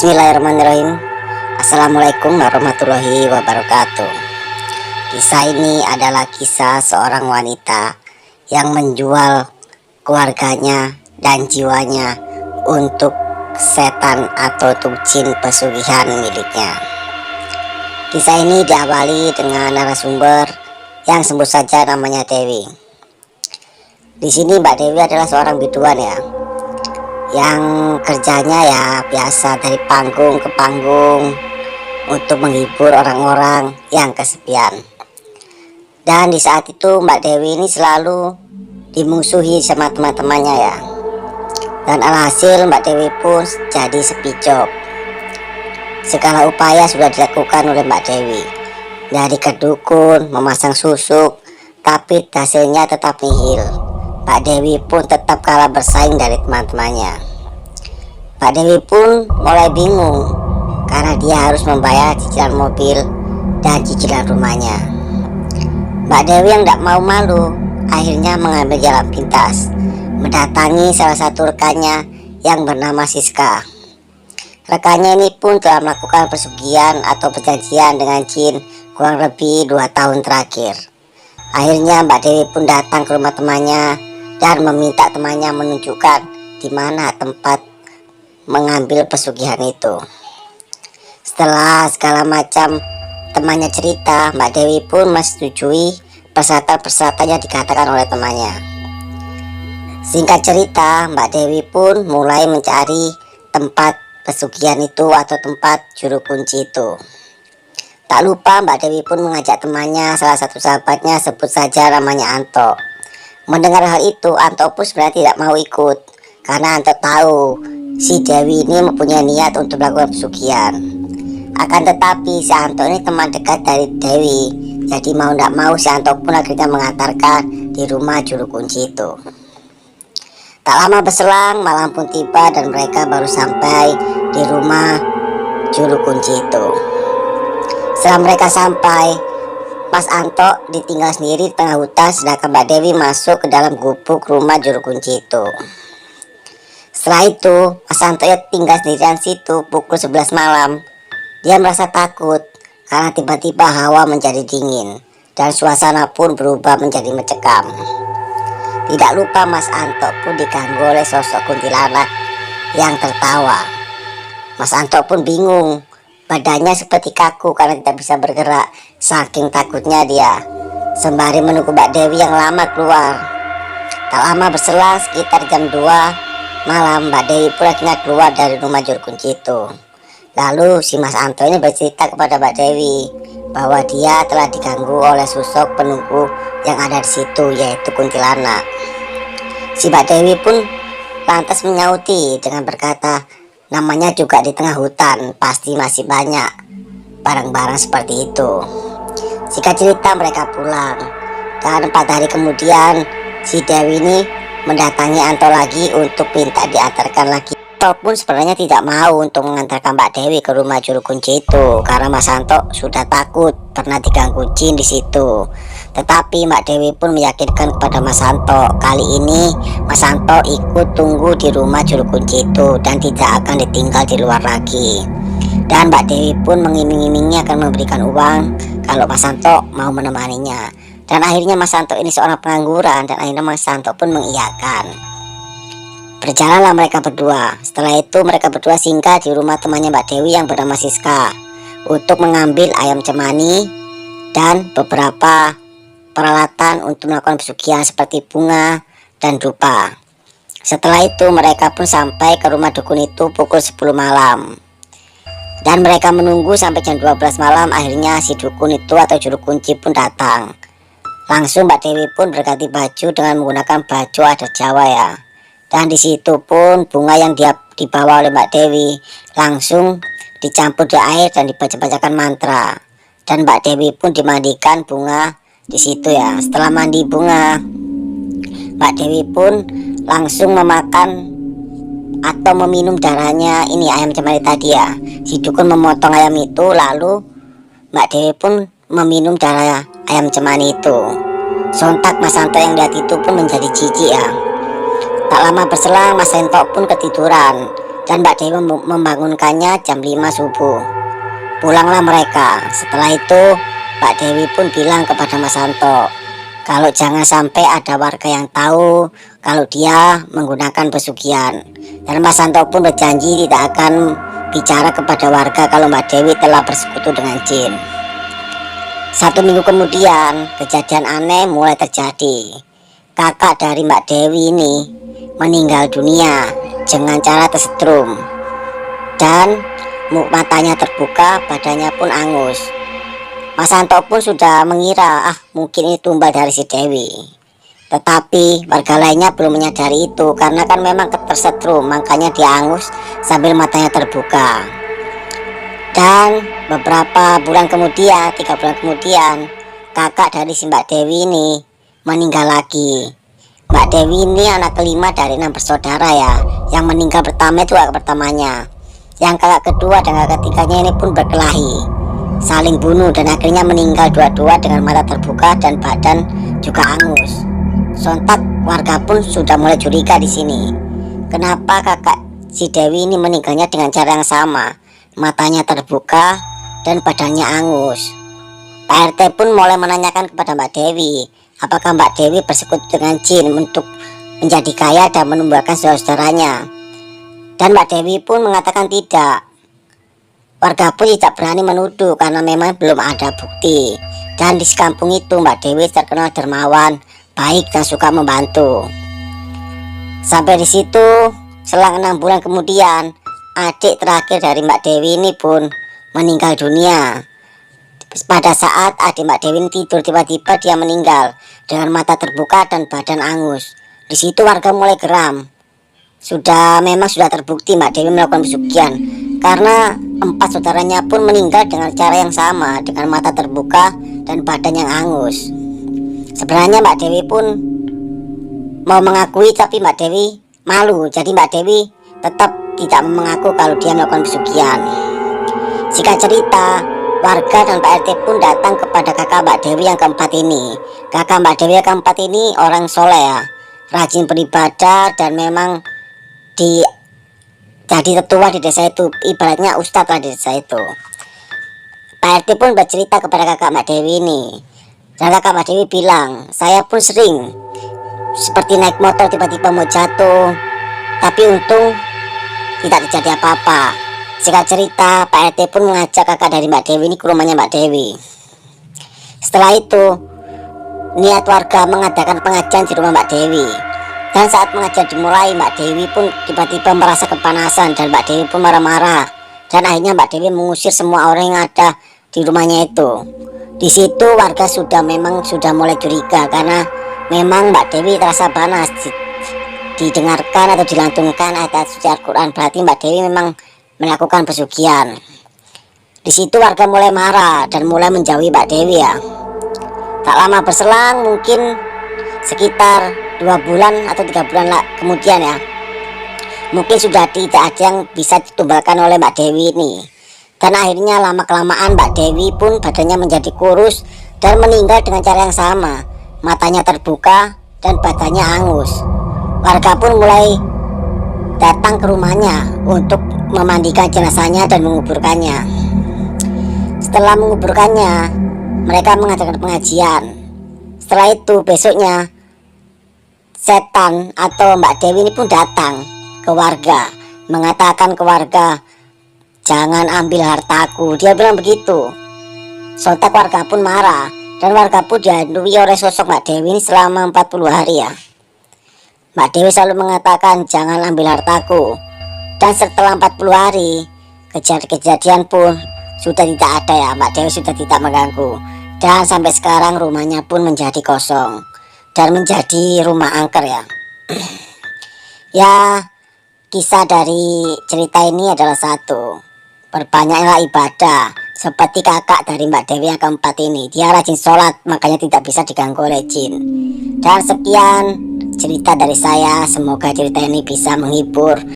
Bismillahirrahmanirrahim. Assalamualaikum warahmatullahi wabarakatuh. Kisah ini adalah kisah seorang wanita yang menjual keluarganya dan jiwanya untuk setan atau untuk jin pesugihan miliknya. Kisah ini diawali dengan narasumber yang sebut saja namanya Dewi. Di sini Mbak Dewi adalah seorang biduan ya, yang kerjanya ya biasa dari panggung ke panggung untuk menghibur orang-orang yang kesepian. Dan di saat itu Mbak Dewi ini selalu dimusuhi sama teman-temannya ya. Dan alhasil Mbak Dewi pun jadi sepi job. Segala upaya sudah dilakukan oleh Mbak Dewi, dari ke dukun, memasang susuk, tapi hasilnya tetap nihil. Mbak Dewi pun tetap kalah bersaing dari teman-temannya. Mbak Dewi pun mulai bingung karena dia harus membayar cicilan mobil dan cicilan rumahnya. Mbak Dewi yang tidak mau malu akhirnya mengambil jalan pintas, mendatangi salah satu rekannya yang bernama Siska. Rekannya ini pun telah melakukan pesugihan atau perjanjian dengan jin kurang lebih 2 tahun terakhir. Akhirnya Mbak Dewi pun datang ke rumah temannya dan meminta temannya menunjukkan di mana tempat mengambil pesugihan itu. Setelah segala macam temannya cerita, Mbak Dewi pun menyetujui persyaratan-persyaratan yang dikatakan oleh temannya. Singkat cerita, Mbak Dewi pun mulai mencari tempat pesugihan itu atau tempat juru kunci itu. Tak lupa Mbak Dewi pun mengajak temannya, salah satu sahabatnya, sebut saja namanya Anto. Mendengar hal itu, Anto pun sebenarnya tidak mau ikut karena Anto tahu si Dewi ini mempunyai niat untuk melakukan pesugihan. Akan tetapi si Anto ini teman dekat dari Dewi, jadi mau tidak mau si Anto pun akhirnya mengantarkan di rumah juru kunci itu. Tak lama berselang, malam pun tiba dan mereka baru sampai di rumah juru kunci itu. Setelah mereka sampai, Mas Anto ditinggal sendiri di tengah hutan, sedangkan Mbak Dewi masuk ke dalam gubuk rumah juru kunci itu. Setelah itu, Mas Anto ya tinggal sendirian situ pukul 11 malam. Dia merasa takut karena tiba-tiba hawa menjadi dingin dan suasana pun berubah menjadi mencekam. Tidak lupa Mas Anto pun diganggu oleh sosok kuntilanak yang tertawa. Mas Anto pun bingung, badannya seperti kaku karena tidak bisa bergerak, saking takutnya dia. Sembari menunggu Mbak Dewi yang lama keluar. Tak lama berselang, sekitar jam 2 malam, Mbak Dewi pun akhirnya keluar dari rumah juru kunci itu. Lalu si Mas Anto ini bercerita kepada Mbak Dewi bahwa dia telah diganggu oleh sosok penunggu yang ada di situ, yaitu kuntilanak. Si Mbak Dewi pun lantas menyauti dengan berkata, namanya juga di tengah hutan, pasti masih banyak barang-barang seperti itu. Singkat cerita mereka pulang, dan 4 hari kemudian si Dewi ini mendatangi Anto lagi untuk minta diantarkan lagi. Anto pun sebenarnya tidak mau untuk mengantarkan Mbak Dewi ke rumah juru kunci itu karena Mas Anto sudah takut pernah diganggu jin di situ. Tetapi Mbak Dewi pun meyakinkan kepada Mas Anto, kali ini Mas Anto ikut tunggu di rumah juru kunci itu dan tidak akan ditinggal di luar lagi. Dan Mbak Dewi pun mengiming-imingnya akan memberikan uang kalau Mas Anto mau menemaninya. Dan akhirnya Mas Anto ini seorang pengangguran dan akhirnya Mas Anto pun mengiyakan. Berjalanlah mereka berdua. Setelah itu mereka berdua singgah di rumah temannya Mbak Dewi yang bernama Siska untuk mengambil ayam cemani dan beberapa peralatan untuk melakukan pesugihan seperti bunga dan dupa. Setelah itu mereka pun sampai ke rumah dukun itu pukul 10 malam. Dan mereka menunggu sampai jam 12 malam. Akhirnya si dukun itu atau juru kunci pun datang. Langsung Mbak Dewi pun berganti baju dengan menggunakan baju adat Jawa ya. Dan di situ pun bunga yang dia dibawa oleh Mbak Dewi langsung dicampur di air dan dibaca-bacakan mantra. Dan Mbak Dewi pun dimandikan bunga di situ ya. Setelah mandi bunga, Mbak Dewi pun langsung memakan atau meminum darahnya ini ayam cemani tadi ya. Si dukun memotong ayam itu, lalu Mbak Dewi pun meminum darah ayam cemani itu. Sontak Mas Anto yang lihat itu pun menjadi jijik ya. Tak lama berselang Mas Anto pun ketiduran dan Mbak Dewi membangunkannya jam 5 subuh. Pulanglah mereka. Setelah itu Mbak Dewi pun bilang kepada Mas Santo kalau jangan sampai ada warga yang tahu kalau dia menggunakan pesugihan. Dan Mas Santo pun berjanji tidak akan bicara kepada warga kalau Mbak Dewi telah bersekutu dengan jin. 1 minggu kemudian kejadian aneh mulai terjadi. Kakak dari Mbak Dewi ini meninggal dunia dengan cara tersetrum, dan matanya terbuka, badannya pun angus. Mas Santo pun sudah mengira mungkin ini tumbal dari si Dewi. Tetapi warga lainnya belum menyadari itu karena kan memang tersetrum, makanya dia angus sambil matanya terbuka. Dan beberapa bulan kemudian, 3 bulan kemudian, kakak dari si Mbak Dewi ini meninggal lagi. Mbak Dewi ini anak kelima dari 6 bersaudara ya. Yang meninggal pertama itu kakak pertamanya. Yang kakak kedua dan kakak ketiganya ini pun berkelahi, saling bunuh, dan akhirnya meninggal dua-dua dengan mata terbuka dan badan juga angus. Sontak warga pun sudah mulai curiga di sini. Kenapa kakak si Dewi ini meninggalnya dengan cara yang sama, matanya terbuka dan badannya angus? Pak RT pun mulai menanyakan kepada Mbak Dewi, apakah Mbak Dewi bersekutu dengan jin untuk menjadi kaya dan menumbuhkan saudara-saudaranya. Dan Mbak Dewi pun mengatakan tidak. Warga pun tidak berani menuduh karena memang belum ada bukti. Dan di kampung itu Mbak Dewi terkenal dermawan, baik dan suka membantu. Sampai di situ, selang 6 bulan kemudian, adik terakhir dari Mbak Dewi ini pun meninggal dunia. Pada saat adik Mbak Dewi tidur, tiba-tiba dia meninggal dengan mata terbuka dan badan angus. Di situ warga mulai geram. Memang sudah terbukti Mbak Dewi melakukan pesugihan, karena 4 saudaranya pun meninggal dengan cara yang sama, dengan mata terbuka dan badan yang angus. Sebenarnya Mbak Dewi pun mau mengakui, tapi Mbak Dewi malu. Jadi Mbak Dewi tetap tidak mengaku kalau dia melakukan pesugihan. Singkat cerita, warga dan Pak RT pun datang kepada kakak Mbak Dewi yang keempat ini. Kakak Mbak Dewi yang keempat ini orang soleh ya, rajin beribadah, dan memang jadi tetua di desa itu, ibaratnya ustadz lah di desa itu. Pak RT pun bercerita kepada kakak Mbak Dewi ini, dan kakak Mbak Dewi bilang, saya pun sering seperti naik motor tiba-tiba mau jatuh, tapi untung tidak terjadi apa-apa. Singkat cerita, Pak RT pun mengajak kakak dari Mbak Dewi ini ke rumahnya Mbak Dewi. Setelah itu, niat warga mengadakan pengajian di rumah Mbak Dewi. Dan saat pengajian dimulai, Mbak Dewi pun tiba-tiba merasa kepanasan, dan Mbak Dewi pun marah-marah. Dan akhirnya Mbak Dewi mengusir semua orang yang ada di rumahnya itu. Di situ warga sudah mulai curiga karena memang Mbak Dewi terasa panas. Didengarkan atau dilantungkan ayat suci Al-Quran, berarti Mbak Dewi memang melakukan pesugihan. Di situ warga mulai marah dan mulai menjauhi Mbak Dewi ya. Tak lama berselang, mungkin sekitar 2 bulan atau 3 bulan kemudian ya, mungkin sudah tidak ada yang bisa ditumbalkan oleh Mbak Dewi ini. Dan akhirnya lama-kelamaan Mbak Dewi pun badannya menjadi kurus dan meninggal dengan cara yang sama, matanya terbuka dan badannya angus. Warga pun mulai datang ke rumahnya untuk memandikan jenazahnya dan menguburkannya. Setelah menguburkannya, mereka mengadakan pengajian. Setelah itu besoknya, setan atau Mbak Dewi ini pun datang ke warga, mengatakan ke warga, jangan ambil hartaku. Dia bilang begitu. Sontak warga pun marah, dan warga pun dihantui oleh sosok Mbak Dewi ini selama 40 hari ya. Mbak Dewi selalu mengatakan jangan ambil hartaku. Dan setelah 40 hari, kejadian pun sudah tidak ada ya. Mbak Dewi sudah tidak mengganggu. Dan sampai sekarang rumahnya pun menjadi kosong dan menjadi rumah angker ya. Ya, kisah dari cerita ini adalah satu, berbanyaklah ibadah. Seperti kakak dari Mbak Dewi yang keempat ini, dia rajin sholat, makanya tidak bisa diganggu oleh jin. Dan sekian cerita dari saya, semoga cerita ini bisa menghibur